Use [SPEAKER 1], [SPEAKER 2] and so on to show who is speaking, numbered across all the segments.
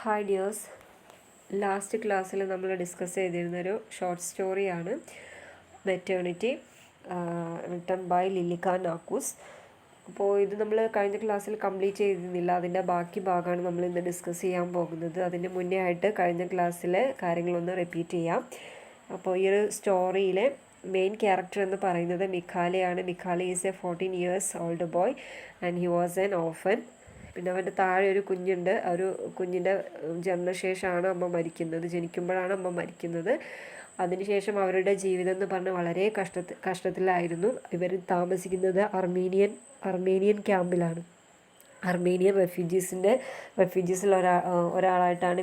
[SPEAKER 1] Hi dears, last ക്ലാസ്സിൽ നമ്മൾ discuss ചെയ്തിരുന്നൊരു ഷോർട്ട് സ്റ്റോറിയാണ് maternity, written by Lilika Nakos. അപ്പോൾ ഇത് നമ്മൾ കഴിഞ്ഞ ക്ലാസ്സിൽ കംപ്ലീറ്റ് ചെയ്തിരുന്നില്ല, അതിൻ്റെ ബാക്കി ഭാഗമാണ് നമ്മൾ ഇന്ന് ഡിസ്കസ് ചെയ്യാൻ പോകുന്നത്. അതിന് മുന്നേ ആയിട്ട് കഴിഞ്ഞ ക്ലാസ്സിലെ കാര്യങ്ങളൊന്ന് റിപ്പീറ്റ് ചെയ്യാം. അപ്പോൾ ഈ ഒരു സ്റ്റോറിയിലെ മെയിൻ ക്യാരക്ടർ എന്ന് പറയുന്നത് മിഖാലയാണ്. Mikhala is a 14 years old boy and he was an orphan. പിന്നെ അവൻ്റെ താഴെ ഒരു കുഞ്ഞുണ്ട്. ഒരു കുഞ്ഞിൻ്റെ ജനനശേഷമാണ് അമ്മ മരിക്കുന്നത്, ജനിക്കുമ്പോഴാണ് അമ്മ മരിക്കുന്നത്. അതിനുശേഷം അവരുടെ ജീവിതം എന്ന് പറഞ്ഞാൽ വളരെ കഷ്ടത്തിലായിരുന്നു. ഇവർ താമസിക്കുന്നത് അർമേനിയൻ ക്യാമ്പിലാണ്. അർമേനിയൻ റെഫ്യൂജീസിൽ ഒരാളായിട്ടാണ്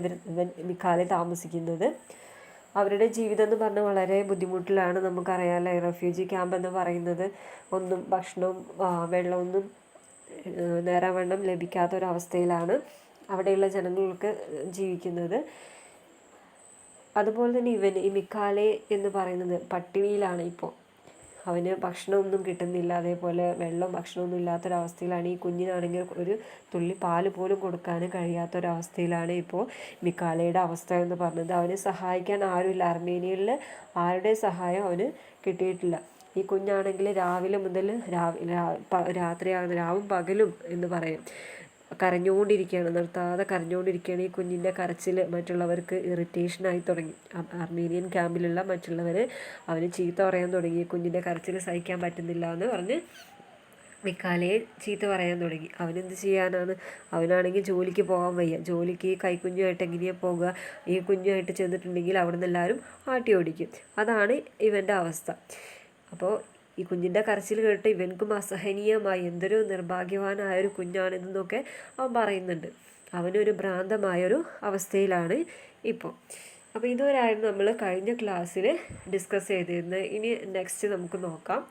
[SPEAKER 1] മിഖാല താമസിക്കുന്നത്. അവരുടെ ജീവിതം എന്ന് പറഞ്ഞാൽ വളരെ ബുദ്ധിമുട്ടിലാണ്. നമുക്കറിയാമല്ലോ, റെഫ്യൂജി ക്യാമ്പ് എന്ന് പറയുന്നത് ഒന്നും ഭക്ഷണവും വെള്ളമൊന്നും നേരാവണ്ണം ലഭിക്കാത്തൊരവസ്ഥയിലാണ് അവിടെയുള്ള ജനങ്ങൾക്ക് ജീവിക്കുന്നത്. അതുപോലെ തന്നെ ഈ മിഖാലെ എന്ന് പറയുന്നത് പട്ടിണിയിലാണ്. ഇപ്പോൾ അവന് ഭക്ഷണമൊന്നും കിട്ടുന്നില്ല, അതേപോലെ വെള്ളം ഭക്ഷണമൊന്നും ഇല്ലാത്തൊരവസ്ഥയിലാണ്. ഈ കുഞ്ഞിനാണെങ്കിൽ ഒരു തുള്ളി പാല് പോലും കൊടുക്കാൻ കഴിയാത്തൊരവസ്ഥയിലാണ് ഇപ്പോൾ മിഖാലയുടെ അവസ്ഥ എന്ന് പറഞ്ഞത്. അവനെ സഹായിക്കാൻ ആരുമില്ല. അർമേനിയയിൽ ആരുടെ സഹായം അവന് കിട്ടിയിട്ടില്ല. ഈ കുഞ്ഞാണെങ്കിൽ രാവിലെ മുതൽ രാത്രിയാകുന്ന രാവും പകലും എന്ന് പറയും കരഞ്ഞുകൊണ്ടിരിക്കുകയാണ്, നിർത്താതെ കരഞ്ഞുകൊണ്ടിരിക്കുകയാണ്. ഈ കുഞ്ഞിൻ്റെ കരച്ചിൽ മറ്റുള്ളവർക്ക് ഇറിറ്റേഷനായി തുടങ്ങി. അർമേനിയൻ ക്യാമ്പിലുള്ള മറ്റുള്ളവർ അവന് ചീത്ത പറയാൻ തുടങ്ങി. കുഞ്ഞിൻ്റെ കരച്ചിൽ സഹിക്കാൻ പറ്റുന്നില്ല എന്ന് പറഞ്ഞ് മിഖാലയെ ചീത്ത പറയാൻ തുടങ്ങി. അവനെന്ത് ചെയ്യാനാണ്? അവനാണെങ്കിൽ ജോലിക്ക് പോകാൻ വയ്യ. ജോലിക്ക് കൈക്കുഞ്ഞുമായിട്ട് എങ്ങനെയാണ് പോകുക? ഈ കുഞ്ഞുമായിട്ട് ചെന്നിട്ടുണ്ടെങ്കിൽ അവിടെ നിന്ന് എല്ലാവരും ആട്ടി ഓടിക്കും. അതാണ് ഇവൻ്റെ അവസ്ഥ. അപ്പോൾ ഈ കുഞ്ഞിൻ്റെ കരച്ചിൽ കേട്ട് ഇവൻക്കും അസഹനീയമായി, എന്തൊരു നിർഭാഗ്യവാനായൊരു കുഞ്ഞാണെന്നൊക്കെ അവൻ പറയുന്നുണ്ട്. അവനൊരു ഭ്രാന്തമായൊരു അവസ്ഥയിലാണ് ഇപ്പോൾ. അപ്പോൾ ഇതുവരെയായിരുന്നു നമ്മൾ കഴിഞ്ഞ ക്ലാസ്സിൽ ഡിസ്കസ് ചെയ്തിരുന്നത്. ഇനി നെക്സ്റ്റ് നമുക്ക് നോക്കാം.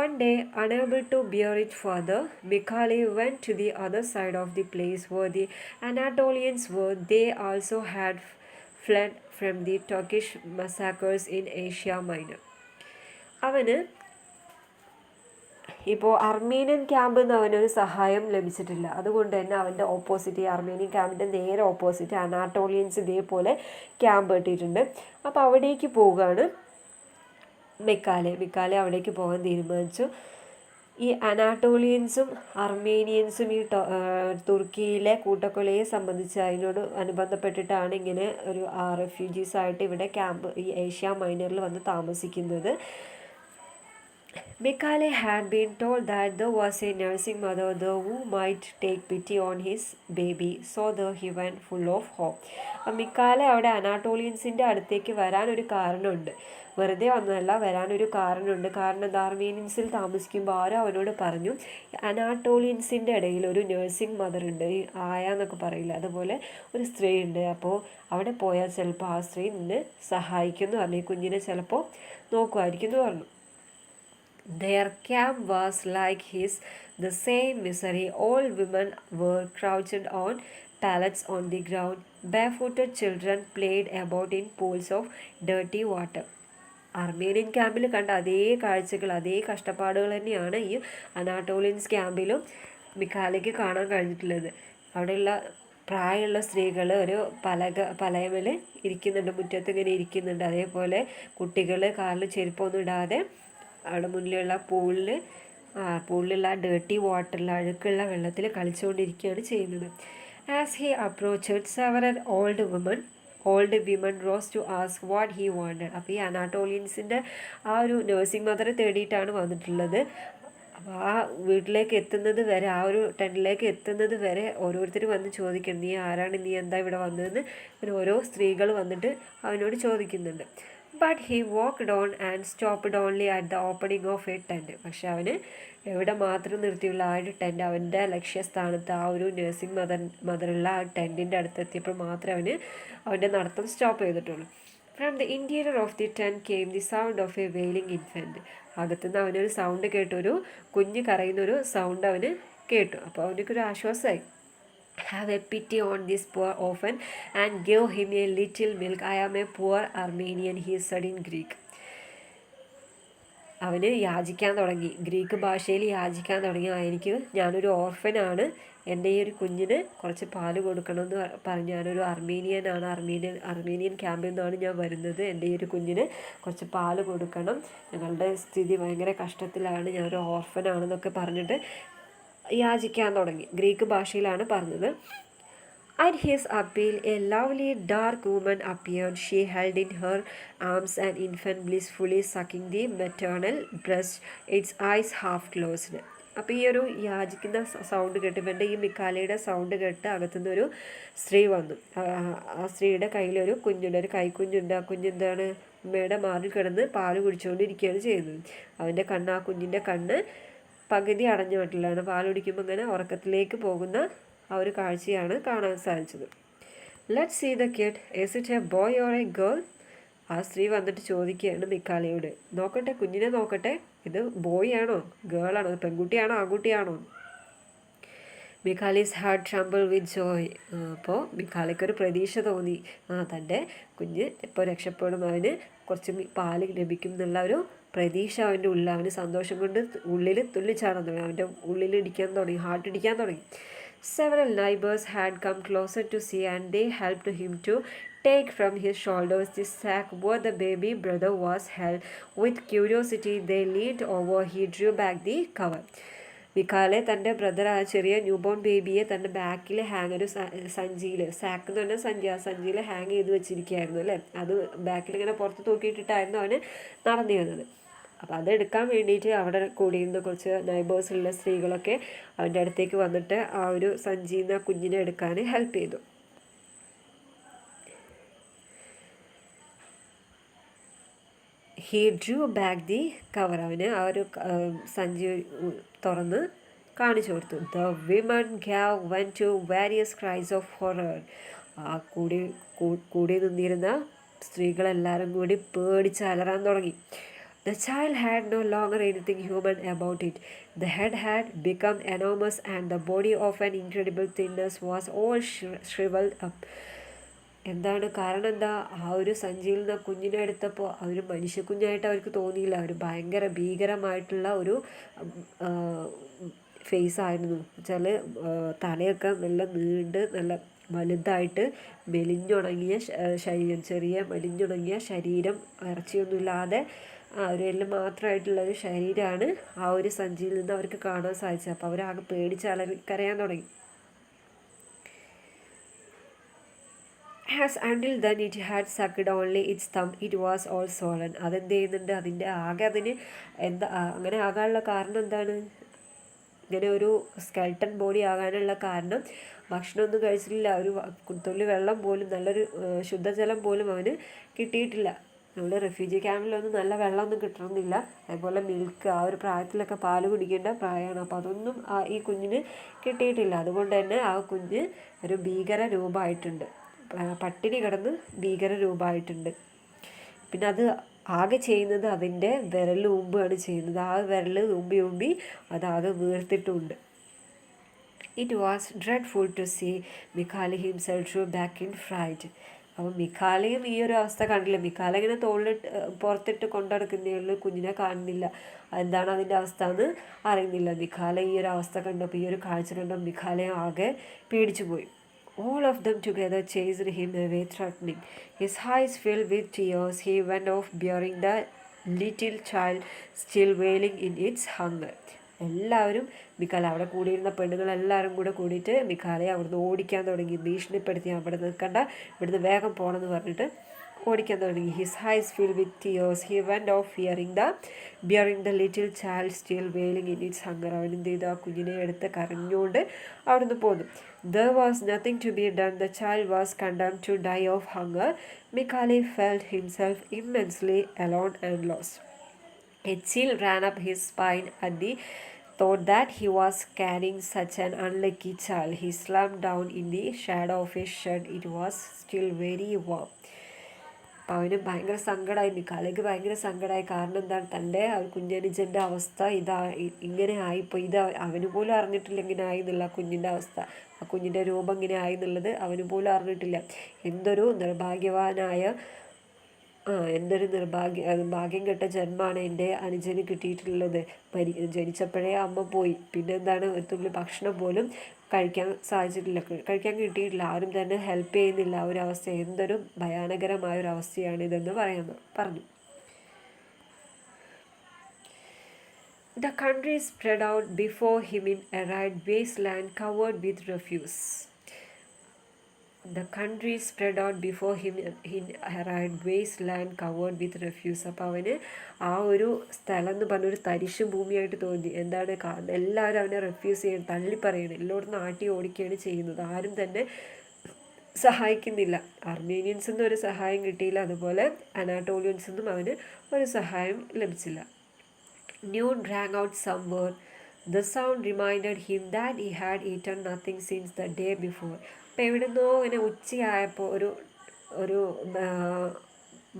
[SPEAKER 1] One day, unable to bear it further, Mikhale went to the other side of the place where the Anatolians were. They also had fled from the Turkish massacres in Asia Minor. അവന് ഇപ്പോൾ Armenian ക്യാമ്പിൽ നിന്ന് അവനൊരു സഹായം ലഭിച്ചിട്ടില്ല. അതുകൊണ്ട് തന്നെ അവൻ്റെ ഓപ്പോസിറ്റ്, ഈ അർമേനിയൻ ക്യാമ്പിൻ്റെ നേരെ ഓപ്പോസിറ്റ് അനാട്ടോളിയൻസ് ഇതേപോലെ ക്യാമ്പ് കെട്ടിയിട്ടുണ്ട്. അപ്പോൾ അവിടേക്ക് പോവുകയാണ് മിഖാല അവിടേക്ക് പോകാൻ തീരുമാനിച്ചു. ഈ അനാട്ടോളിയൻസും അർമേനിയൻസും ഈ തുർക്കിയിലെ കൂട്ടക്കൊലയെ സംബന്ധിച്ച് അതിനോട് അനുബന്ധപ്പെട്ടിട്ടാണ് ഇങ്ങനെ ഒരു റെഫ്യൂജീസായിട്ട് ഇവിടെ ഈ ഏഷ്യ മൈനറിൽ വന്ന് താമസിക്കുന്നത്. Mikhale had been told that there was a nursing mother there who might take pity on his baby, so there he went full of hope. മിഖാല അവിടെ അനാട്ടോളിയൻസിൻ്റെ അടുത്തേക്ക് വരാനൊരു കാരണമുണ്ട്. വെറുതെ ഒന്നല്ല, വരാനൊരു കാരണമുണ്ട്. കാരണം അർമേനിയൻസിൽ താമസിക്കുമ്പോൾ ആരോ അവനോട് പറഞ്ഞു, അനാട്ടോളിയൻസിൻ്റെ ഇടയിൽ ഒരു നഴ്സിംഗ് മദർ ഉണ്ട്, ആയ എന്നൊക്കെ പറയില്ല, അതുപോലെ ഒരു സ്ത്രീ ഉണ്ട്. അപ്പോൾ അവിടെ പോയാൽ ചിലപ്പോൾ ആ സ്ത്രീ നിന്നെ സഹായിക്കുമെന്ന് പറഞ്ഞു, ഈ കുഞ്ഞിനെ ചിലപ്പോൾ നോക്കുമായിരിക്കും എന്ന് പറഞ്ഞു. Their camp was like his, the same misery. All women were crouched on pallets on the ground. Barefooted children played about in pools of dirty water. Armenian ക്യാമ്പിൽ കണ്ട അതേ കാഴ്ചകൾ, അതേ കഷ്ടപ്പാടുകൾ തന്നെയാണ് ഈ അനാട്ടോളിയൻസ് ക്യാമ്പിലും മിഖാലയ്ക്ക് കാണാൻ കഴിഞ്ഞിട്ടുള്ളത്. അവിടെയുള്ള പ്രായമുള്ള സ്ത്രീകൾ ഒരു പലയമേൽ ഇരിക്കുന്നുണ്ട്, മുറ്റത്ത് ഇങ്ങനെ ഇരിക്കുന്നുണ്ട്. അതേപോലെ കുട്ടികൾ കാലിൽ ചെരുപ്പൊന്നും ഇടാതെ അവിടെ മുന്നിലുള്ള പൂളിലുള്ള ഡേർട്ടി വാട്ടറിൽ, അഴുക്കുള്ള വെള്ളത്തിൽ കളിച്ചുകൊണ്ടിരിക്കുകയാണ് ചെയ്യുന്നത്. As he approached several old women rose to ask what he wanted. അപ്പോൾ ഈ അനാട്ടോളിയൻസിൻ്റെ ആ ഒരു നഴ്സിംഗ് മദറെ തേടിയിട്ടാണ് വന്നിട്ടുള്ളത്. അപ്പോൾ ആ വീട്ടിലേക്ക് എത്തുന്നത് വരെ, ആ ഒരു ടെൻറ്റിലേക്ക് എത്തുന്നത് വരെ ഓരോരുത്തർ വന്ന് ചോദിക്കണം, നീ ആരാണ്, നീ എന്താ ഇവിടെ വന്നതെന്ന് അങ്ങനെ ഓരോ സ്ത്രീകൾ വന്നിട്ട് അവനോട് ചോദിക്കുന്നുണ്ട്. But he walked on and stopped only at the opening of A tent. പക്ഷെ അവന് എവിടെ മാത്രം നിർത്തിയുള്ള ആ ഒരു ടെൻറ്റ്, അവൻ്റെ ലക്ഷ്യസ്ഥാനത്ത് ആ ഒരു നഴ്സിംഗ് മദറുള്ള ആ ടെൻറ്റിൻ്റെ അടുത്തെത്തിയപ്പോൾ മാത്രമേ അവൻ്റെ നടത്തം സ്റ്റോപ്പ് ചെയ്തിട്ടുള്ളൂ. From the interior of the tent came the sound of A vailing infant. അകത്തുനിന്ന് അവനൊരു സൗണ്ട് കേട്ടു, ഒരു കുഞ്ഞ് കരയുന്നൊരു സൗണ്ട് അവന് കേട്ടു. അപ്പോൾ അവനൊരു ആശ്വാസമായി. Have a pity on this poor orphan and give him a little milk. I am a poor Armenian, he said in Greek. അവന് യാചിക്കാൻ തുടങ്ങി, ഗ്രീക്ക് ഭാഷയിൽ യാചിക്കാൻ തുടങ്ങി. ഞാനൊരു ഓർഫനാണ്, എൻ്റെ ഈ ഒരു കുഞ്ഞിന് കുറച്ച് പാല് കൊടുക്കണമെന്ന് പറഞ്ഞ് ഞാനൊരു അർമീനിയൻ ക്യാമ്പിൽ നിന്നാണ് ഞാൻ വരുന്നത്. എൻ്റെ ഈ ഒരു കുഞ്ഞിന് കുറച്ച് പാല് കൊടുക്കണം, ഞങ്ങളുടെ സ്ഥിതി ഭയങ്കര കഷ്ടത്തിലാണ്, ഞാനൊരു ഓർഫനാണെന്നൊക്കെ പറഞ്ഞിട്ട് യാചിക്കാൻ തുടങ്ങി. ഗ്രീക്ക് ഭാഷയിലാണ് പറഞ്ഞത്. At his appeal, a lovely dark woman appeared. She held in her arms an infant blissfully sucking the maternal breast, its eyes half closed. അപ്പോൾ ഈ ഒരു യാചിക്കുന്ന സൗണ്ട് കേട്ട്, ഇവൻ്റെ ഈ മിക്കാലയുടെ സൗണ്ട് കേട്ട് അകത്തുനിന്നൊരു സ്ത്രീ വന്നു. ആ സ്ത്രീയുടെ കയ്യിലൊരു കുഞ്ഞുണ്ട്, ഒരു കൈക്കുഞ്ഞുണ്ട്. ആ കുഞ്ഞെന്താണ്, അമ്മയുടെ മാറിൽ കിടന്ന് പാല് കുടിച്ചുകൊണ്ടിരിക്കുകയാണ് ചെയ്യുന്നത്. ആ കുഞ്ഞിൻ്റെ കണ്ണ് പകുതി അടഞ്ഞ മട്ടിലാണ്. പാൽ കുടിക്കുമ്പോൾ ഇങ്ങനെ ഉറക്കത്തിലേക്ക് പോകുന്ന ആ ഒരു കാഴ്ചയാണ് കാണാൻ സാധിച്ചത്. Let's see the kid, is it a boy or a girl? ആ സ്ത്രീ വന്നിട്ട് ചോദിക്കുകയാണ് മിക്കാലയോട്, നോക്കട്ടെ, കുഞ്ഞിനെ നോക്കട്ടെ, ഇത് ബോയ് ആണോ ഗേൾ ആണോ, പെൺകുട്ടിയാണോ ആൺകുട്ടിയാണോ? മിക്കാലീസ് ഹാർട്ട് ട്രംബിൾ വിത്ത് ജോയ്. അപ്പോൾ മിക്കാലയ്ക്കൊരു പ്രതീക്ഷ തോന്നി, തൻ്റെ കുഞ്ഞ് എപ്പോൾ രക്ഷപ്പെടും, അവന് കുറച്ച് പാല് ലഭിക്കും എന്നുള്ള ഒരു പ്രതീക്ഷ അവൻ്റെ ഉള്ളിൽ, അവന് സന്തോഷം കൊണ്ട് ഉള്ളിൽ തുള്ളിച്ചാടാൻ തുടങ്ങി, അവൻ്റെ ഉള്ളിൽ ഇടിക്കാൻ തുടങ്ങി, ഹാർട്ട് ഇടിക്കാൻ തുടങ്ങി. Several neighbors had come closer to see, and they helped him to take from his shoulders the sack where the baby brother was held. With curiosity they leaned over. He drew back the cover. മിക്കാലെ തൻ്റെ brother, ആ ചെറിയ newborn ബേബിയെ തൻ്റെ ബാക്കിൽ ഒരു സഞ്ചിയിൽ, sac എന്ന് പറഞ്ഞാൽ സഞ്ചി, ആ സഞ്ചിയിൽ ഹാങ് ചെയ്ത് വെച്ചിരിക്കുകയായിരുന്നു അല്ലേ. അത് ബാക്കിൽ ഇങ്ങനെ പുറത്ത് തൂക്കിയിട്ടിട്ടായിരുന്നു അവന് നടന്നു വന്നത്. അപ്പോൾ അതെടുക്കാൻ വേണ്ടിയിട്ട് അവിടെ കൂടിയിരുന്ന കുറച്ച് നൈബേഴ്സുള്ള സ്ത്രീകളൊക്കെ അവൻ്റെ അടുത്തേക്ക് വന്നിട്ട് ആ ഒരു സഞ്ചിയിൽ നിന്ന് ആ കുഞ്ഞിനെ എടുക്കാൻ ഹെൽപ്പ് ചെയ്തു. He drew back the cover. അവന് ആ ഒരു സഞ്ചി തുറന്ന് കാണിച്ചു കൊടുത്തു. The women gave vent to various cries of horror. ആ കൂടി നിന്നിരുന്ന സ്ത്രീകളെല്ലാവരും കൂടി പേടിച്ച് അലറാൻ തുടങ്ങി. The child had no longer anything human about it. The head had become enormous and the body of an incredible thinness was all shriveled up. എന്താണ് കാരണം? എന്താ, ആ ഒരു സഞ്ചിയിൽ നിന്ന് കുഞ്ഞിനെ എടുത്തപ്പോൾ ആ ഒരു മനുഷ്യക്കുഞ്ഞായിട്ട് അവർക്ക് തോന്നിയില്ല. ഒരു ഭയങ്കര ഭീകരമായിട്ടുള്ള ഒരു ഫേസ് ആയിരുന്നു. വെച്ചാൽ തലയൊക്കെ നല്ല നീണ്ട് നല്ല വലുതായിട്ട് മെലിഞ്ഞുണങ്ങിയ ശരീരം, ചെറിയ മെലിഞ്ഞുണങ്ങിയ ശരീരം, ഇറച്ചിയൊന്നുമില്ലാതെ ഒരു എല്ലാം മാത്രമായിട്ടുള്ളൊരു ശരീരമാണ് ആ ഒരു സഞ്ചിയിൽ നിന്ന് അവർക്ക് കാണാൻ സാധിച്ചത്. അപ്പോൾ അവരാകെ പേടിച്ച് കരയാൻ തുടങ്ങി. As until then it had sucked only its thumb, it was all swollen. അതെന്ത് ചെയ്യുന്നുണ്ട്, അതിന് എന്താ അങ്ങനെ ആകാനുള്ള കാരണം എന്താണ്? ഇങ്ങനെ ഒരു സ്കെൽട്ടൺ ബോഡി ആകാനുള്ള കാരണം ഭക്ഷണമൊന്നും കഴിച്ചിട്ടില്ല, ഒരു തുള്ളി വെള്ളം പോലും, നല്ലൊരു ശുദ്ധജലം പോലും അവന് കിട്ടിയിട്ടില്ല. നമ്മുടെ റെഫ്യൂജി ക്യാമ്പിലൊന്നും നല്ല വെള്ളമൊന്നും കിട്ടണമെന്നില്ല. അതേപോലെ മിൽക്ക്, ആ ഒരു പ്രായത്തിലൊക്കെ പാല് കുടിക്കേണ്ട പ്രായമാണ്. അപ്പോൾ അതൊന്നും ഈ കുഞ്ഞിന് കിട്ടിയിട്ടില്ല. അതുകൊണ്ട് തന്നെ ആ കുഞ്ഞ് ഒരു ഭീകര രൂപമായിട്ടുണ്ട്, പട്ടിണി കിടന്ന് ഭീകര രൂപമായിട്ടുണ്ട്. പിന്നെ അത് ആകെ ചെയ്യുന്നത് അതിൻ്റെ വിരലൂമ്പാണ് ചെയ്യുന്നത്. ആ വിരൽ ഊമ്പി അതാകെ വീർത്തിട്ടുമുണ്ട്. It was dreadful to see. Mikhail himself drew back in fright. അപ്പോൾ മിക്കാലയും ഈ ഒരു അവസ്ഥ കണ്ടില്ല. മിക്കാല ഇങ്ങനെ പുറത്തിട്ട് കൊണ്ടുനടക്കുന്നേ ഉള്ളൂ, കുഞ്ഞിനെ കാണുന്നില്ല. എന്താണ് അതിൻ്റെ അവസ്ഥ എന്ന് അറിയുന്നില്ല. മിക്കാല ഈ ഒരു അവസ്ഥ കണ്ടപ്പോൾ, ഈ ഒരു കാഴ്ച കണ്ടപ്പോൾ മിക്കാലയും ആകെ പേടിച്ചു പോയി. All of them together chased him away, threatening. His eyes filled with tears. He went off, bearing the little child still wailing in its hunger. എല്ലാവരും അവിടെ കൂടിയിരുന്ന പെണ്ണുങ്ങളെല്ലാവരും കൂടിയിട്ട് മിക്കാലയെ അവിടുന്ന് ഓടിക്കാൻ തുടങ്ങി, ഭീഷണിപ്പെടുത്തി. അവിടെ നിൽക്കണ്ട, ഇവിടുന്ന് വേഗം പോകണമെന്ന് പറഞ്ഞിട്ട് ഓടിക്കാൻ തുടങ്ങി. His eyes filled with tears. He went off bearing the little child still wailing in its hunger. അവൻ എന്ത് ചെയ്തു, ആ കുഞ്ഞിനെ എടുത്ത് കരഞ്ഞുകൊണ്ട് അവിടുന്ന് പോന്നു. There was nothing to be done. The child was condemned to die of hunger. Mikhail felt himself immensely alone and lost. A chill ran up his spine at the thought that he was carrying such an unlucky child. He slumped down in the shadow of his shed. It was still very warm. അപ്പോൾ അവന് ഭയങ്കര സങ്കടമായി, മിക്കാലയ്ക്ക് ഭയങ്കര സങ്കടമായി. കാരണം എന്താണ്, തൻ്റെ കുഞ്ഞനുജൻ്റെ അവസ്ഥ ഇങ്ങനെ ആയിപ്പോൾ. ഇത് അവന് പോലും അറിഞ്ഞിട്ടില്ല ഇങ്ങനെ ആയി എന്നുള്ള കുഞ്ഞിൻ്റെ അവസ്ഥ. ആ കുഞ്ഞിൻ്റെ രൂപം ഇങ്ങനെ ആയി എന്നുള്ളത് അവന് പോലും അറിഞ്ഞിട്ടില്ല. എന്തൊരു നിർഭാഗ്യവാനായ എന്തൊരു ഭാഗ്യം കെട്ട ജന്മമാണ് എൻ്റെ അനുജന് കിട്ടിയിട്ടുള്ളത്. ജനിച്ചപ്പോഴേ അമ്മ പോയി. പിന്നെ എന്താണ്, ഒരു തുള്ളി ഭക്ഷണം പോലും കഴിക്കാൻ സാധിച്ചിട്ടില്ല, കഴിക്കാൻ കിട്ടിയിട്ടില്ല. ആരും തന്നെ ഹെൽപ്പ് ചെയ്യുന്നില്ല. ആ ഒരു അവസ്ഥ എന്തൊരു ഭയാനകരമായ ഒരു അവസ്ഥയാണിതെന്ന് പറഞ്ഞു. The country spread out before him in arid wasteland covered with refuse. The country spread out before him in arid wasteland covered with refuse. അപ്പോൾ അവന് ആ ഒരു സ്ഥലം എന്ന് പറഞ്ഞൊരു തരിശു ഭൂമിയായിട്ട് തോന്നി. എന്താണ്, എല്ലാവരും അവനെ റെഫ്യൂസ് ചെയ്യണം, തള്ളി പറയണം, എല്ലായിടത്തും നാട്ടി ഓടിക്കുകയാണ് ചെയ്യുന്നത്. ആരും തന്നെ സഹായിക്കുന്നില്ല. അർമേനിയൻസിൽ നിന്നും ഒരു സഹായം കിട്ടിയില്ല, അതുപോലെ അനാട്ടോളിയൻസിൽ നിന്നും അവന് ഒരു സഹായം ലഭിച്ചില്ല. Noon rang out somewhere. The sound reminded him that he had eaten nothing since the day before. അപ്പോൾ എവിടുന്നോ ഇങ്ങനെ ഉച്ചയായപ്പോൾ ഒരു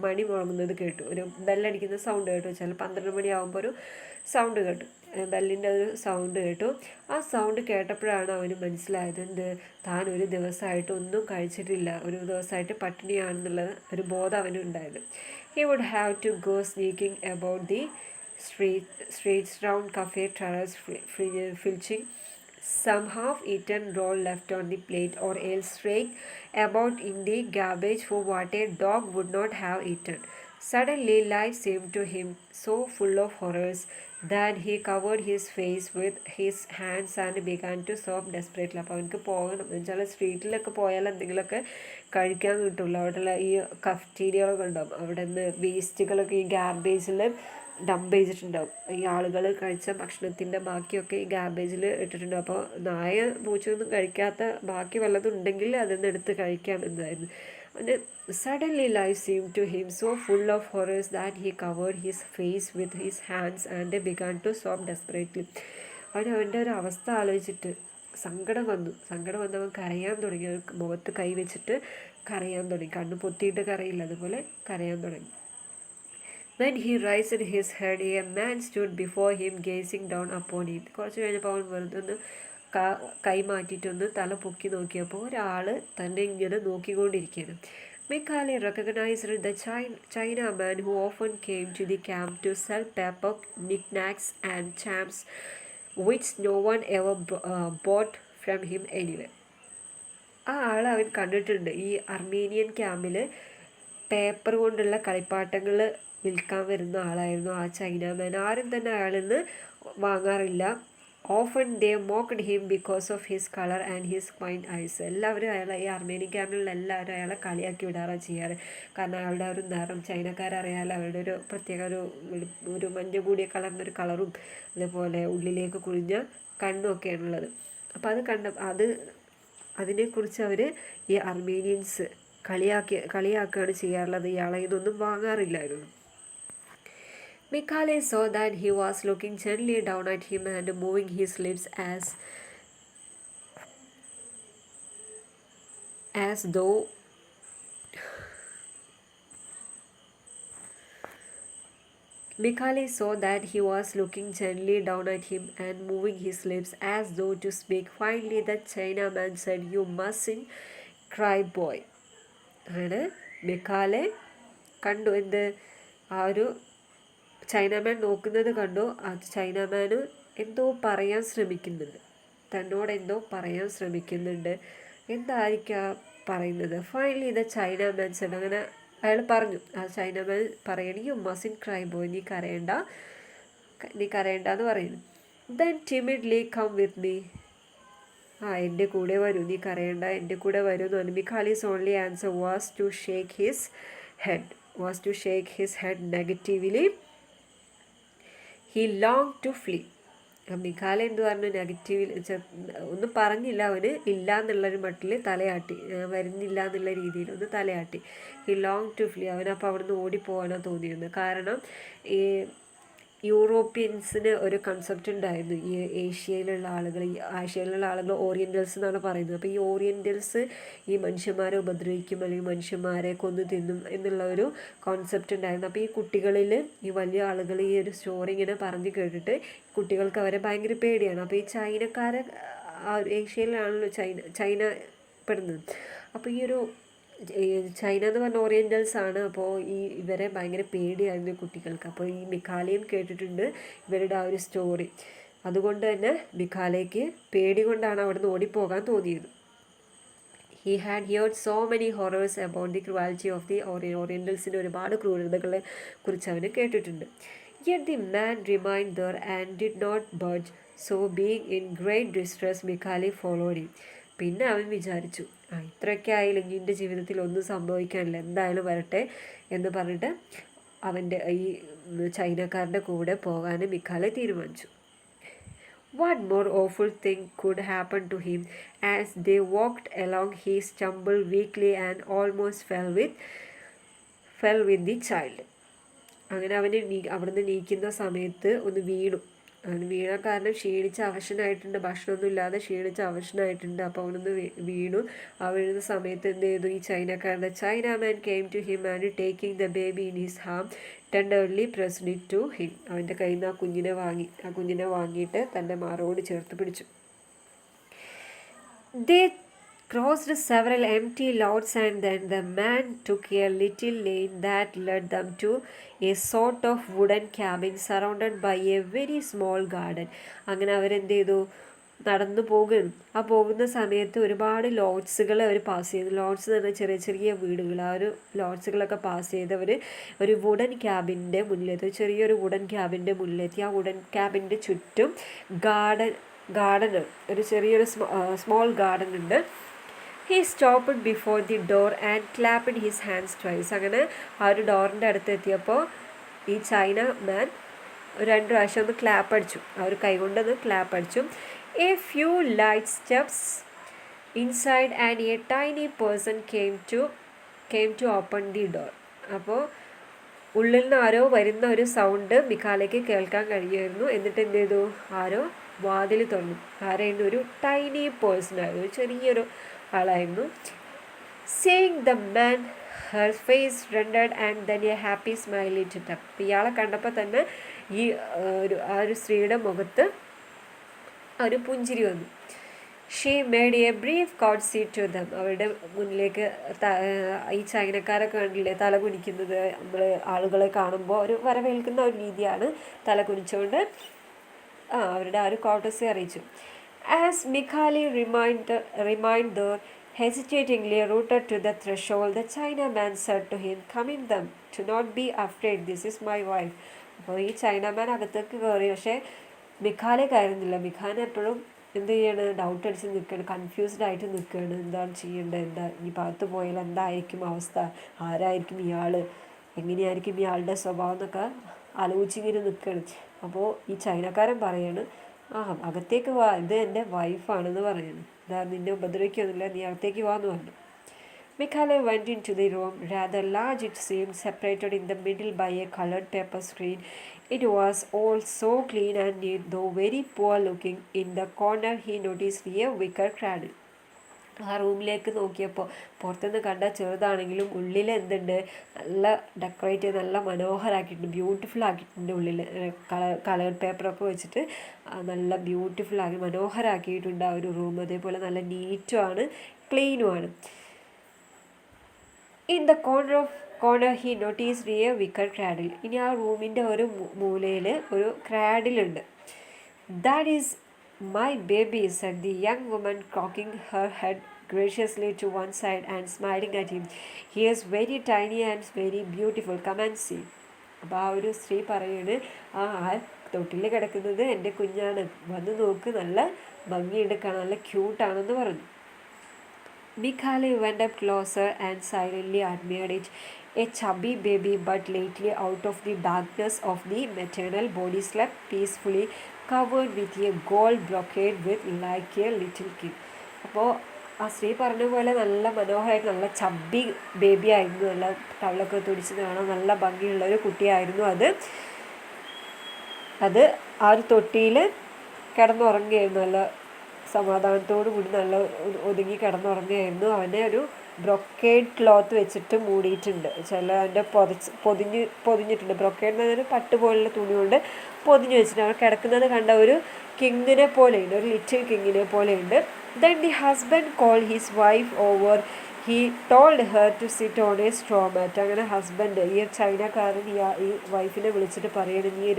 [SPEAKER 1] മണി മുഴങ്ങുന്നത് കേട്ടു, ഒരു ബെല്ലടിക്കുന്ന സൗണ്ട് കേട്ടു. ചില 12 മണിയാകുമ്പോൾ ഒരു സൗണ്ട് കേട്ടു, ബെല്ലിൻ്റെ ഒരു സൗണ്ട് കേട്ടു. ആ സൗണ്ട് കേട്ടപ്പോഴാണ് അവന് മനസ്സിലായത് താൻ ഒരു ദിവസമായിട്ട് ഒന്നും കഴിച്ചിട്ടില്ല, ഒരു ദിവസമായിട്ട് പട്ടിണിയാണെന്നുള്ള ഒരു ബോധം അവനുണ്ടായത്. He would have to go sneaking about the streets round cafe terrace, filching some half-eaten roll left on the plate, or else rake about in the garbage for what a dog would not have eaten. Suddenly life seemed to him so full of horrors that he covered his face with his hands and began to sob desperately. അപ്പോൾ അവനക്ക് പോകണം എന്നുവെച്ചാൽ സ്ട്രീറ്റിലൊക്കെ പോയാൽ എന്തെങ്കിലുമൊക്കെ കഴിക്കാൻ കിട്ടുള്ളൂ. അവിടെയുള്ള ഈ കഫ്റ്റീരിയകളൊക്കെ ഉണ്ടാവും, അവിടെ നിന്ന് വേസ്റ്റുകളൊക്കെ ഈ ഗാർബേജിൽ ഡംപ് ചെയ്തിട്ടുണ്ടാവും. ഈ ആളുകൾ കഴിച്ച ഭക്ഷണത്തിൻ്റെ ബാക്കിയൊക്കെ ഈ ഗാർബേജിൽ ഇട്ടിട്ടുണ്ടാവും. അപ്പോൾ നായ പൂച്ചയൊന്നും കഴിക്കാത്ത ബാക്കി വല്ലതും ഉണ്ടെങ്കിൽ അതൊന്ന് എടുത്ത് കഴിക്കാം എന്നായിരുന്നു. Suddenly life seemed to him so full of horrors that he covered his face with his hands and began to sob desperately. അവൻ്റെ ഒരു അവസ്ഥ ആലോചിച്ചിട്ട് സങ്കടം വന്നു. അവൻ കരയാൻ തുടങ്ങി. മുഖത്ത് കൈ വെച്ചിട്ട് കരയാൻ തുടങ്ങി. കണ്ണ് പൊത്തിയിട്ട് കരയില്ല, അതുപോലെ കരയാൻ തുടങ്ങി. When he raised his head, a man stood before him gazing down upon him. കുറച്ച് കഴിഞ്ഞപ്പോൾ അവൻ വെറുതെ ഒന്ന് കൈ മാറ്റിയിട്ടൊന്ന് തല പൊക്കി നോക്കിയപ്പോൾ ഒരാൾ തന്നെ ഇങ്ങനെ നോക്കിക്കൊണ്ടിരിക്കുകയാണ്. Mikhail recognized the Chinaman who often came to the camp to sell paper knickknacks and charms, which no one ever bought from him anyway. ആ ആളെ അവൻ കണ്ടിട്ടുണ്ട്. ഈ അർമേനിയൻ ക്യാമ്പിൽ പേപ്പർ കൊണ്ടുള്ള കളിപ്പാട്ടങ്ങൾ വിൽക്കാൻ വരുന്ന ആളായിരുന്നു ആ ചൈനാമാൻ. ആരും തന്നെ അയാളിൽ നിന്ന് വാങ്ങാറില്ല. Often they mocked him because of his colour and his fine eyes. എല്ലാവരും അയാളെ, ഈ അർമേനിയൻ ക്യാമ്പിലുള്ള എല്ലാവരും അയാളെ കളിയാക്കി വിടാറാണ് ചെയ്യാറ്. കാരണം അയാളുടെ ഒരു നിറം, ചൈനക്കാരറിയാലോ, അവരുടെ ഒരു പ്രത്യേക ഒരു മഞ്ഞ കൂടിയ കളറിനൊരു കളറും അതുപോലെ ഉള്ളിലേക്ക് കുഴിഞ്ഞ കണ്ണുമൊക്കെയാണുള്ളത്. അപ്പോൾ അതിനെക്കുറിച്ച് അവർ ഈ അർമേനിയൻസ് കളിയാക്കുകയാണ് ചെയ്യാറുള്ളത്. ഇയാളെ ഇതൊന്നും വാങ്ങാറില്ലായിരുന്നു. Mikhail saw that he was looking gently down at him and moving his lips as though Mikhail saw that he was looking gently down at him and moving his lips as though to speak. Finally the Chinaman said, "You mustn't cry, boy." ആണ് മിഖാലെ കണ്ടു. ആ ഒരു Chinaman നോക്കുന്നത് കണ്ടു. ആ ചൈനാമാന് എന്തോ പറയാൻ ശ്രമിക്കുന്നുണ്ട്, തന്നോട് എന്തോ പറയാൻ ശ്രമിക്കുന്നുണ്ട്. എന്തായിരിക്കാം പറയുന്നത്? ഫൈനലി ദ ചൈനാമാൻ സെഡ്, അങ്ങനെ അയാൾ പറഞ്ഞു. ആ ചൈനാമാൻ പറയണ, "യു മസ്റ്റ്ന്റ് ക്രൈ ബോയ്." നീ കരയണ്ടെന്ന് പറയുന്നു. Then timidly come with me. എൻ്റെ കൂടെ വരൂ, നീ കരയണ്ട, എൻ്റെ കൂടെ വരൂ എന്ന് പറഞ്ഞു. Mikhalis only answer was to shake his head negatively. He long to flee. Mikhala എന്ത് പറഞ്ഞു? നെഗറ്റീവിൽ ഒന്നും പറഞ്ഞില്ല. അവന് ഇല്ല എന്നുള്ളൊരു മട്ടിൽ തലയാട്ടി, വരുന്നില്ല എന്നുള്ള രീതിയിൽ ഒന്ന് തലയാട്ടി. He long to flee. അവനപ്പോൾ അവിടുന്ന് ഓടിപ്പോകാനാണ് തോന്നിയിരുന്നത്. കാരണം ഈ യൂറോപ്യൻസിന് ഒരു കൺസെപ്റ്റ് ഉണ്ടായിരുന്നു, ഈ ഏഷ്യയിലുള്ള ആളുകൾ ഓറിയൻ്റൽസ് എന്നാണ് പറയുന്നത്. അപ്പോൾ ഈ ഓറിയൻ്റൽസ് ഈ മനുഷ്യന്മാരെ ഉപദ്രവിക്കും അല്ലെങ്കിൽ മനുഷ്യന്മാരെ കൊന്നു തിന്നും എന്നുള്ള ഒരു കോൺസെപ്റ്റ് ഉണ്ടായിരുന്നു. അപ്പോൾ ഈ കുട്ടികളിൽ ഈ വലിയ ആളുകൾ ഈ ഒരു സ്റ്റോറി ഇങ്ങനെ പറഞ്ഞു കേട്ടിട്ട് കുട്ടികൾക്ക് അവരെ ഭയങ്കര പേടിയാണ്. അപ്പോൾ ഈ ചൈനക്കാരെ ഏഷ്യയിലാണല്ലോ ചൈന പെടുന്നത്. അപ്പോൾ ഈ ഒരു ചൈന എന്ന് പറഞ്ഞ ഓറിയൻ്റൽസ് ആണ്. അപ്പോൾ ഇവരെ ഭയങ്കര പേടിയായിരുന്നു കുട്ടികൾക്ക്. അപ്പോൾ ഈ മിഖാലയും കേട്ടിട്ടുണ്ട് ഇവരുടെ ആ ഒരു സ്റ്റോറി. അതുകൊണ്ട് തന്നെ മിഖാലയ്ക്ക് പേടി കൊണ്ടാണ് അവിടുന്ന് ഓടിപ്പോകാൻ തോന്നിയത്. He had heard so many horrors about the cruelty of the ഓറിയൻ്റൽസിൻ്റെ ഒരുപാട് ക്രൂരതകളെ കുറിച്ച് അവന് കേട്ടിട്ടുണ്ട്. Yet the man remained there and did not budge. So being in great distress Mikhali followed him. പിന്നെ അവൻ വിചാരിച്ചു, ഇത്രയൊക്കെ ആയില്ലെങ്കിൽ എൻ്റെ ജീവിതത്തിൽ ഒന്നും സംഭവിക്കാനില്ല, എന്തായാലും വരട്ടെ എന്ന് പറഞ്ഞിട്ട് അവൻ്റെ ഈ ചൈനക്കാരൻ്റെ കൂടെ പോകാൻ മിഖാലെ തീരുമാനിച്ചു. What more awful thing could happen to him? As they walked along, he stumbled weakly and almost fell with the child. അങ്ങനെ അവന് അവിടുന്ന് നീക്കുന്ന സമയത്ത് ഒന്ന് വീണു. അവന് വീണാൻ കാരണം ക്ഷീണിച്ച് അവശനായിട്ടുണ്ട്, ഭക്ഷണമൊന്നും ഇല്ലാതെ ക്ഷീണിച്ച് അവശനായിട്ടുണ്ട്. അപ്പോൾ അവനൊന്ന് വീണു. ആ വീഴുന്ന സമയത്ത് എന്ത് ചെയ്തു, ഈ ചൈനക്കാരൻ്റെ Chinaman came to him and taking the baby in his arm tenderly pressed it to him. അവൻ്റെ കയ്യിൽ നിന്ന് ആ കുഞ്ഞിനെ വാങ്ങിയിട്ട് തൻ്റെ മാറോട് ചേർത്ത് പിടിച്ചു. They crossed several empty lots and then the man took a little lane that led them to a sort of wooden cabin surrounded by a very small garden. അങ്ങനെ അവരെന്ത് ചെയ്തു, നടന്നു പോകുകയാണ്. ആ പോകുന്ന സമയത്ത് ഒരുപാട് ലോഡ്സുകൾ അവർ പാസ് ചെയ്തു. ലോഡ്സ് എന്ന് പറഞ്ഞാൽ ചെറിയ ചെറിയ വീടുകൾ. ആ ഒരു ലോഡ്സുകളൊക്കെ പാസ് ചെയ്തവർ ഒരു വുഡൻ ക്യാബിൻ്റെ മുന്നിലെത്തി. ചെറിയൊരു വുഡൻ ക്യാബിൻ്റെ മുന്നിലെത്തി. ആ വുഡൻ ക്യാബിൻ്റെ ചുറ്റും ഗാർഡൻ ഒരു ചെറിയൊരു സ്മോൾ ഗാർഡൻ ഉണ്ട്. He stopped before the door and ക്ലാപ്പ്ഡ് his hands twice. അങ്ങനെ ആ ഒരു ഡോറിൻ്റെ അടുത്ത് എത്തിയപ്പോൾ ഈ ചൈന മാൻ 2 പ്രാവശ്യം ഒന്ന് ക്ലാപ്പ് അടിച്ചു. ആ ഒരു കൈ കൊണ്ടൊന്ന് ക്ലാപ്പ് അടിച്ചു. A few light steps inside and a tiny person came to open the door. അപ്പോൾ ഉള്ളിൽ നിന്ന് ആരോ വരുന്ന ഒരു സൗണ്ട് മിഖാലയ്ക്ക് കേൾക്കാൻ കഴിയുമായിരുന്നു. എന്നിട്ട് എന്ത് ചെയ്തു, ആരോ വാതിൽ തുറന്നു. ആരായിരുന്നു, ഒരു ടൈനി പേഴ്സൺ ആയിരുന്നു, ഒരു ചെറിയൊരു ആളായിരുന്നു. Seeing the man her face rended and then a happy smile lit up. ഇയാളെ കണ്ടപ്പോൾ തന്നെ ആ ഒരു സ്ത്രീയുടെ മുഖത്ത് ഒരു പുഞ്ചിരി വന്നു. She made a brief curtsy to them. അവരുടെ മുന്നിലേക്ക് ഈ ചൈനക്കാരൊക്കെ കണ്ടില്ലേ തല കുനിക്കുന്നത്, നമ്മൾ ആളുകളെ കാണുമ്പോൾ ഒരു വരവേൽക്കുന്ന ഒരു രീതിയാണ് തല കുനിച്ചുകൊണ്ട് അവരുടെ ആ ഒരു കോർട്ടസി അറിയിച്ചു. As Mikhali remained there, hesitatingly rooted to the threshold, the Chinaman said to him, "Come in them. Do not be afraid. This is my wife." അപ്പോൾ ഈ ചൈനമാൻ അകത്തേക്ക് കയറി. പക്ഷേ മിഖാലെ കയറുന്നില്ല. മിഖാൻ എപ്പോഴും എന്ത് ചെയ്യാണ്, ഡൗട്ട് അടിച്ച് നിൽക്കുകയാണ്, കൺഫ്യൂസ്ഡ് ആയിട്ട് നിൽക്കുകയാണ്. എന്താണ് ചെയ്യേണ്ടത്, എന്താ ഈ ഭാഗത്ത് പോയാൽ എന്തായിരിക്കും അവസ്ഥ, ആരായിരിക്കും ഇയാൾ, എങ്ങനെയായിരിക്കും ഇയാളുടെ സ്വഭാവം എന്നൊക്കെ ആലോചിച്ചിങ്ങനെ നിൽക്കുകയാണ്. അപ്പോൾ ഈ ചൈനക്കാരൻ പറയാണ്, അകത്തേക്ക് വാ, ഇത് എൻ്റെ വൈഫാണെന്ന് പറയുന്നു. നിന്നെ ഉപദ്രവിക്കൊന്നുമില്ല, നീ അകത്തേക്ക് വാ എന്ന് പറഞ്ഞു. Mikhale went into the room, rather large it seemed, separated in the middle by a colored paper screen. It was all so clean and neat, though very poor looking. In the corner he noticed a wicker cradle. ആ റൂമിലേക്ക് നോക്കിയപ്പോൾ പുറത്തുനിന്ന് കണ്ടാൽ ചെറുതാണെങ്കിലും ഉള്ളിൽ എന്തുണ്ട്, നല്ല decorate ചെയ്ത് നല്ല മനോഹരമാക്കിയിട്ടുണ്ട്, ബ്യൂട്ടിഫുൾ ആക്കിയിട്ടുണ്ട്. ഉള്ളിൽ കളേർഡ് പേപ്പറൊക്കെ വെച്ചിട്ട് നല്ല ബ്യൂട്ടിഫുള്ളാക്കി മനോഹരമാക്കിയിട്ടുണ്ട് ആ ഒരു റൂം. അതേപോലെ നല്ല നീറ്റുമാണ്, ക്ലീനുമാണ്. In the corner he noticed a wicker cradle. ഇനി ആ റൂമിൻ്റെ ഒരു മൂലയിൽ ഒരു ക്രാഡിലുണ്ട്. That is my baby, said the young woman, cocking her head graciously to one side and smiling at him. He is very tiny and very beautiful. Come and see. അപ്പോൾ ആ ഒരു സ്ത്രീ പറയുന്നത്, ആ തൊട്ടിൽ കിടക്കുന്നത് എൻ്റെ കുഞ്ഞാണ്, വന്ന് നോക്ക്, നല്ല ഭംഗിയുണ്ട് കാണാൻ, നല്ല ക്യൂട്ടാണെന്ന് പറഞ്ഞു. Mikhale went up closer and silently admired it. A chubby baby, but lately out of the darkness of the maternal body, slept peacefully, covered with a gold brocade with like a little kid. അപ്പോൾ ആ സ്ത്രീ പറഞ്ഞ പോലെ നല്ല മനോഹരമായിട്ട് നല്ല chubby baby ആയിരുന്നു, നല്ല കവളൊക്കെ തുടിച്ച് കാണാൻ നല്ല ഭംഗിയുള്ള ഒരു കുട്ടിയായിരുന്നു. അത് ആ ഒരു തൊട്ടിയിൽ കിടന്നുറങ്ങുകയായിരുന്നു, നല്ല സമാധാനത്തോടു കൂടി നല്ല ഒതുങ്ങി കിടന്നുറങ്ങുകയായിരുന്നു. അവനെ ഒരു ബ്രൊക്കേഡ് ക്ലോത്ത് വെച്ചിട്ട് മൂടിയിട്ടുണ്ട്, ചില അതിൻ്റെ പൊതിഞ്ഞിട്ടുണ്ട്. ബ്രൊക്കേഡ് എന്ന് പറഞ്ഞാൽ പട്ട് പോലുള്ള തുണി കൊണ്ട് പൊതിഞ്ഞ് വെച്ചിട്ട് അവൻ കിടക്കുന്നത് കണ്ട ഒരു കിങ്ങിനെ പോലെയുണ്ട്, ഒരു ലിറ്റിൽ കിങ്ങിനെ പോലെയുണ്ട്. Then the husband called his wife over. He told her to sit on a straw mat. അങ്ങനെ ഹസ്ബൻഡ് ഈ ചൈനക്കാരൻ ഈ വൈഫിനെ വിളിച്ചിട്ട് പറയണം, നീ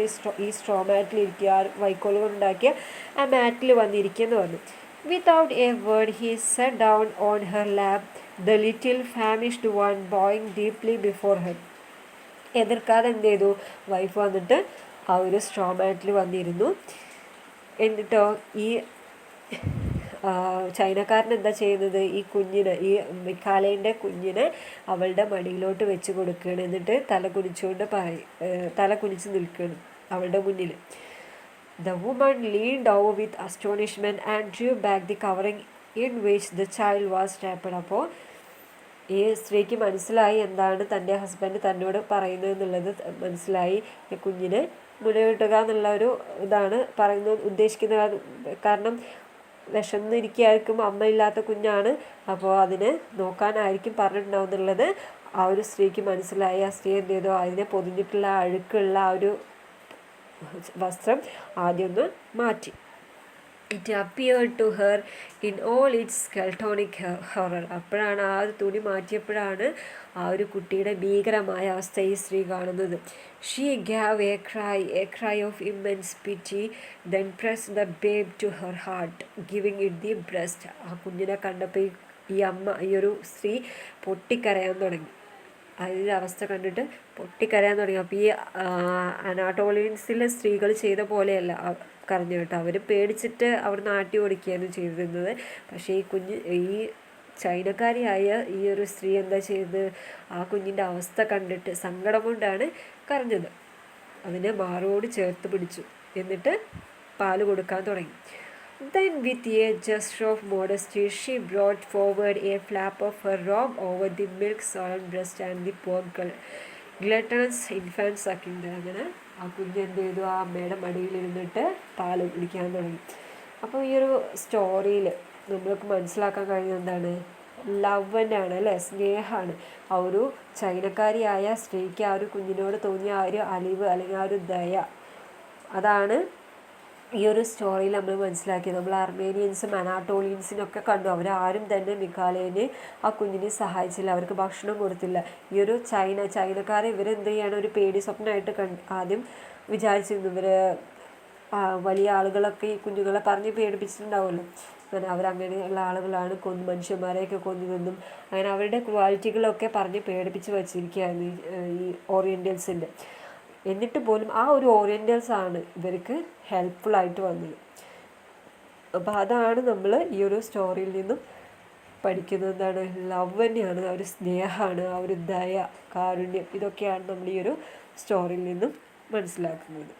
[SPEAKER 1] ഈ സ്ട്രോ മാറ്റിൽ ഇരിക്കുക, ആ വൈക്കോൽ കൊണ്ടുണ്ടാക്കിയ ആ മാറ്റിൽ വന്നിരിക്കുമെന്ന് പറഞ്ഞു. Without a word he sat down on her lap, the little famished one bowing deeply before her. എതിർക്കാതെ എന്ത് ചെയ്തു, വൈഫ് വന്നിട്ട് ആ ഒരു സ്ട്രോ മാറ്റിൽ വന്നിരുന്നു. എന്നിട്ടോ ഈ ചൈനക്കാരൻ എന്താ ചെയ്യുന്നത്, ഈ കുഞ്ഞിനെ, ഈ മിക്കാലേൻ്റെ കുഞ്ഞിനെ അവളുടെ മടിയിലോട്ട് വെച്ച് കൊടുക്കുകയാണ്. എന്നിട്ട് തല കുനിച്ച് നിൽക്കുകയാണ് അവളുടെ മുന്നിൽ. The woman leaned over with astonishment and drew back the covering in which the child was wrapped. അപ്പോൾ ഈ സ്ത്രീക്ക് മനസ്സിലായി എന്താണ് തൻ്റെ ഹസ്ബൻഡ് തന്നോട് പറയുന്നത് എന്നുള്ളത് മനസ്സിലായി. ഈ കുഞ്ഞിനെ മുലയൂട്ടുക എന്നുള്ള ഒരു ഇതാണ് ഉദ്ദേശിക്കുന്നത്. കാരണം വിശന്നിരിക്കുകയായിരിക്കും, അമ്മയില്ലാത്ത കുഞ്ഞാണ്, അപ്പോൾ അതിനെ നോക്കാനായിരിക്കും പറഞ്ഞിട്ടുണ്ടാവും എന്നുള്ളത് ആ ഒരു സ്ത്രീക്ക് മനസ്സിലായി. ആ സ്ത്രീ എന്ത് ചെയ്തു, അതിനെ പൊതിഞ്ഞിട്ടുള്ള അഴുക്കുള്ള ആ ഒരു വസ്ത്രം ആദ്യം ഒന്ന് മാറ്റി. It appeared to her in all its skeletonic horror. അപ്പോഴാണ് ആ ഒരു തുണി മാറ്റിയപ്പോഴാണ് ആ ഒരു കുട്ടിയുടെ ഭീകരമായ അവസ്ഥ ഈ സ്ത്രീ കാണുന്നത്. She gave a cry of immense pity, then press the babe to her heart, giving it the breast. ആ കുഞ്ഞിനെ കണ്ടപ്പോൾ ഈ ഒരു സ്ത്രീ പൊട്ടിക്കരയാൻ തുടങ്ങി. അതിൻ്റെ അവസ്ഥ കണ്ടിട്ട് പൊട്ടിക്കരയാൻ തുടങ്ങി. അപ്പോൾ ഈ അനാട്ടോളിയൻസിലെ സ്ത്രീകൾ ചെയ്ത പോലെയല്ല കരഞ്ഞു കേട്ടോ. അവർ പേടിച്ചിട്ട് അവർ നാട്ടി ഓടിക്കുകയാണ് ചെയ്തിരുന്നത്. പക്ഷേ ഈ ചൈനക്കാരിയായ ഈ ഒരു സ്ത്രീ എന്താ ചെയ്തത്, ആ കുഞ്ഞിൻ്റെ അവസ്ഥ കണ്ടിട്ട് സങ്കടം കൊണ്ടാണ് കരഞ്ഞത്. അതിനെ മാറോട് ചേർത്ത് പിടിച്ചു, എന്നിട്ട് പാല് കൊടുക്കാൻ തുടങ്ങി. Then with a gesture of modesty she brought forward a flap of her robe over the milk-swollen breast and the poor gluttonous infant sucking there. അങ്ങനെ ആ കുഞ്ഞ് എന്ത് ചെയ്തു, ആ അമ്മയുടെ മടിയിലിരുന്നിട്ട് പാല് കുടിക്കാൻ തുടങ്ങി. അപ്പോൾ ഈ ഒരു സ്റ്റോറിയിൽ നമ്മൾക്ക് മനസ്സിലാക്കാൻ കഴിയുന്നത് എന്താണ്, ലവ് തന്നെയാണ് അല്ലേ, സ്നേഹമാണ്. ആ ഒരു ചൈനക്കാരിയായ സ്ത്രീക്ക് ആ ഒരു കുഞ്ഞിനോട് തോന്നിയ ആ ഒരു അലിവ് അല്ലെങ്കിൽ ആ ഒരു ദയ, അതാണ് ഈ ഒരു സ്റ്റോറിയിൽ നമ്മൾ മനസ്സിലാക്കി. നമ്മൾ അർമേനിയൻസും അനാട്ടോളിയൻസിനൊക്കെ കണ്ടു, അവരാരും തന്നെ മിഖാലേനെ ആ കുഞ്ഞിനെ സഹായിച്ചില്ല, അവർക്ക് ഭക്ഷണം കൊടുത്തില്ല. ഈ ഒരു ചൈനക്കാരെ ഇവരെന്ത് ചെയ്യാണ്, ഒരു പേടി സ്വപ്നമായിട്ട് ആദ്യം വിചാരിച്ചിരുന്നു. ഇവർ വലിയ ആളുകളൊക്കെ ഈ കുഞ്ഞുങ്ങളെ പറഞ്ഞ് പേടിപ്പിച്ചിട്ടുണ്ടാവുമല്ലോ, അങ്ങനെ അവരങ്ങനെയുള്ള ആളുകളാണ്, മനുഷ്യന്മാരെയൊക്കെ കൊന്നുവെന്നും അങ്ങനെ അവരുടെ ക്വാളിറ്റികളൊക്കെ പറഞ്ഞ് പേടിപ്പിച്ച് വച്ചിരിക്കുകയായിരുന്നു ഈ ഓറിയൻറ്റൽസിൻ്റെ. എന്നിട്ട് പോലും ആ ഒരു ഓറിയൻറ്റൽസാണ് ഇവർക്ക് ഹെൽപ്ഫുള്ളായിട്ട് വന്നത്. അപ്പോൾ അതാണ് നമ്മൾ ഈ ഒരു സ്റ്റോറിയിൽ നിന്നും പഠിക്കുന്നത്. എന്താണ്, ലവ് തന്നെയാണ്, ആ ഒരു സ്നേഹമാണ്, ആ ഒരു ദയ, കാരുണ്യം, ഇതൊക്കെയാണ് നമ്മൾ ഈ ഒരു സ്റ്റോറിയിൽ നിന്നും മനസ്സിലാക്കുന്നത്.